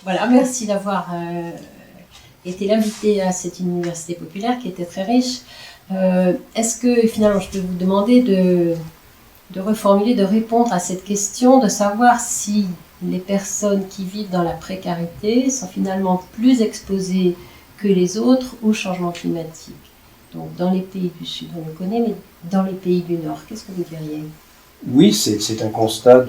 Voilà, merci d'avoir été l'invité à cette université populaire qui était très riche. Est-ce que finalement je peux vous demander de reformuler, de répondre à cette question, de savoir si les personnes qui vivent dans la précarité sont finalement plus exposées que les autres au changement climatique? Donc dans les pays du Sud, on le connaît, mais dans les pays du Nord, qu'est-ce que vous diriez? Oui, c'est un constat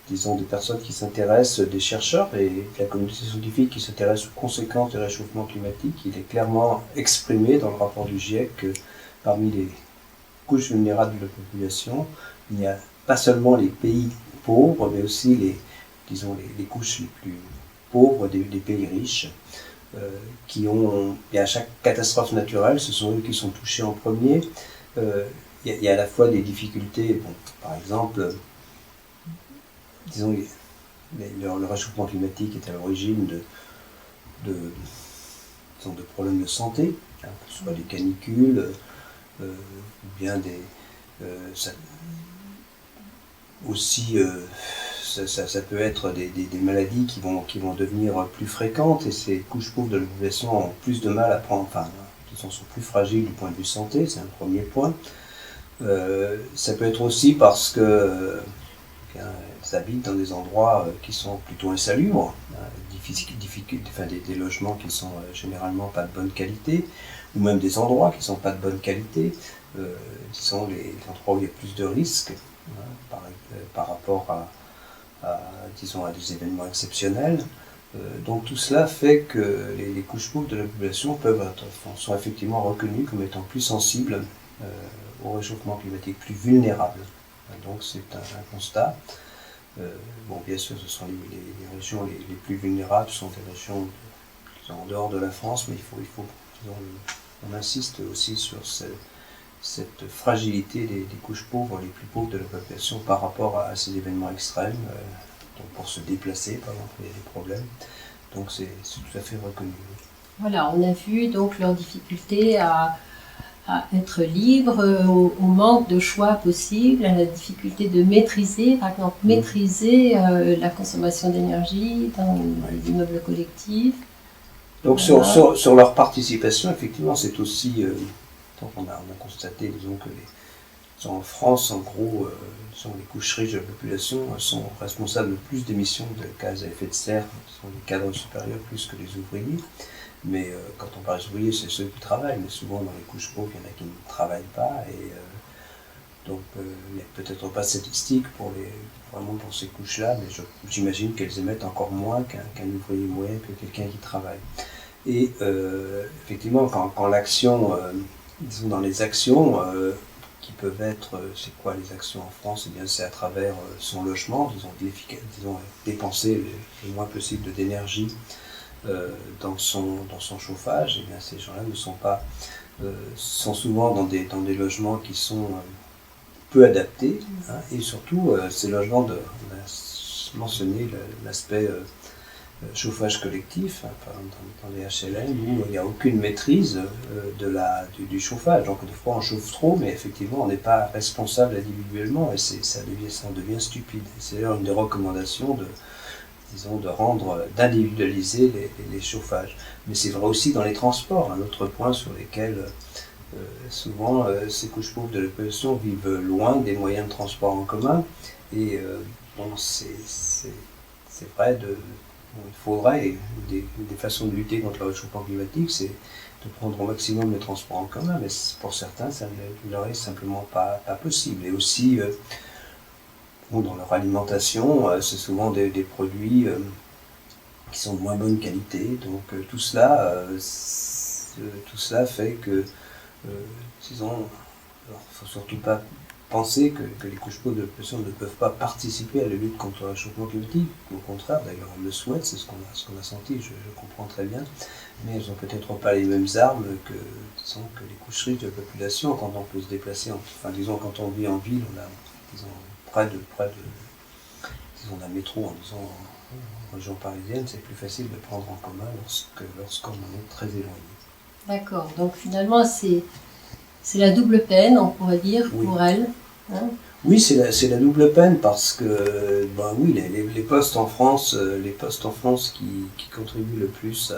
disons, des personnes qui s'intéressent, des chercheurs et de la communauté scientifique qui s'intéressent aux conséquences du réchauffement climatique. Il est clairement exprimé dans le rapport du GIEC que parmi les couches vulnérables de la population, il n'y a pas seulement les pays pauvres, mais aussi disons, les couches les plus pauvres des pays riches, qui ont, et à chaque catastrophe naturelle, ce sont eux qui sont touchés en premier. Il y a à la fois des difficultés, bon, par exemple, disons, le réchauffement climatique est à l'origine disons, de problèmes de santé, hein, que ce soit des canicules, ou bien aussi ça peut être des maladies qui vont devenir plus fréquentes, et ces couches pauvres de la population ont plus de mal à prendre, enfin, sont plus fragiles du point de vue santé, c'est un premier point. Ça peut être aussi parce que ils habitent dans des endroits qui sont plutôt insalubres, des logements qui sont généralement pas de bonne qualité, ou même des endroits qui ne sont pas de bonne qualité, qui sont les endroits où il y a plus de risques, hein, par rapport disons, à des événements exceptionnels. Donc tout cela fait que les couches pauvres de la population sont effectivement reconnues comme étant plus sensibles au réchauffement climatique, plus vulnérables. Donc c'est un constat. Bon, bien sûr, ce sont les régions les plus vulnérables, sont des régions qui sont en dehors de la France, mais il faut disons, on insiste aussi sur cette fragilité des couches pauvres, les plus pauvres de la population par rapport à ces événements extrêmes. Donc pour se déplacer, par exemple, il y a des problèmes. Donc c'est tout à fait reconnu. Voilà, on a vu donc leur difficulté à être libre, au manque de choix possible, à la difficulté de maîtriser, par exemple, maîtriser la consommation d'énergie dans les immeubles collectifs. Donc voilà. sur leur participation, effectivement, c'est aussi, on a constaté, disons, que en France, en gros, les couches riches de la population sont responsables de plus d'émissions de gaz à effet de serre, sont les cadres supérieurs plus que les ouvriers. Mais quand on parle d'ouvriers, c'est ceux qui travaillent, mais souvent dans les couches pauvres, il y en a qui ne travaillent pas, et donc il n'y a peut-être pas de statistiques vraiment pour ces couches-là, mais j'imagine qu'elles émettent encore moins qu'un ouvrier moyen, que quelqu'un qui travaille. Et effectivement, quand l'action, disons dans les actions, qui peuvent être, c'est quoi les actions en France? Eh bien, c'est à travers son logement, disons dépenser le moins possible d'énergie dans son chauffage. Et bien, ces gens-là ne sont pas, sont souvent dans des logements qui sont peu adaptés, hein, et surtout ces logements on a mentionné l'aspect chauffage collectif, hein, dans les HLM où il n'y a aucune maîtrise du chauffage. Donc des fois on chauffe trop, mais effectivement on n'est pas responsable individuellement, et ça devient stupide. C'est d'ailleurs une des recommandations d'individualiser les chauffages. Mais c'est vrai aussi dans les transports, un autre point sur lesquels souvent ces couches pauvres de la population vivent loin des moyens de transport en commun, et c'est vrai, il faudrait, des façons de lutter contre le réchauffement climatique, c'est de prendre au maximum les transports en commun, mais pour certains ça ne leur est simplement pas possible. Et aussi dans leur alimentation, c'est souvent des produits qui sont de moins bonne qualité. Donc tout cela fait que, disons, il ne faut surtout pas penser que les couches pauvres de la population ne peuvent pas participer à la lutte contre le réchauffement climatique. Au contraire, d'ailleurs, elles le souhaitent, c'est ce qu'on a senti, je comprends très bien, mais elles n'ont peut-être pas les mêmes armes que les couches riches de la population. Quand on peut se déplacer, quand on vit en ville, on a, près de d'un métro, en région parisienne, c'est plus facile de prendre en commun lorsqu'on en est très éloigné. D'accord, donc finalement c'est la double peine, on pourrait dire, pour elles. Hein. Oui, c'est la double peine parce que ben oui, les postes en France, qui contribuent le plus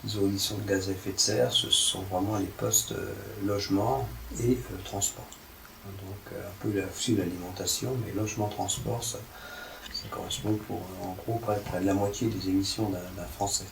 aux émissions de gaz à effet de serre, ce sont vraiment les postes logement et transport. Donc un peu aussi l'alimentation, mais logement, transport, ça correspond pour en gros près de la moitié des émissions d'un Français.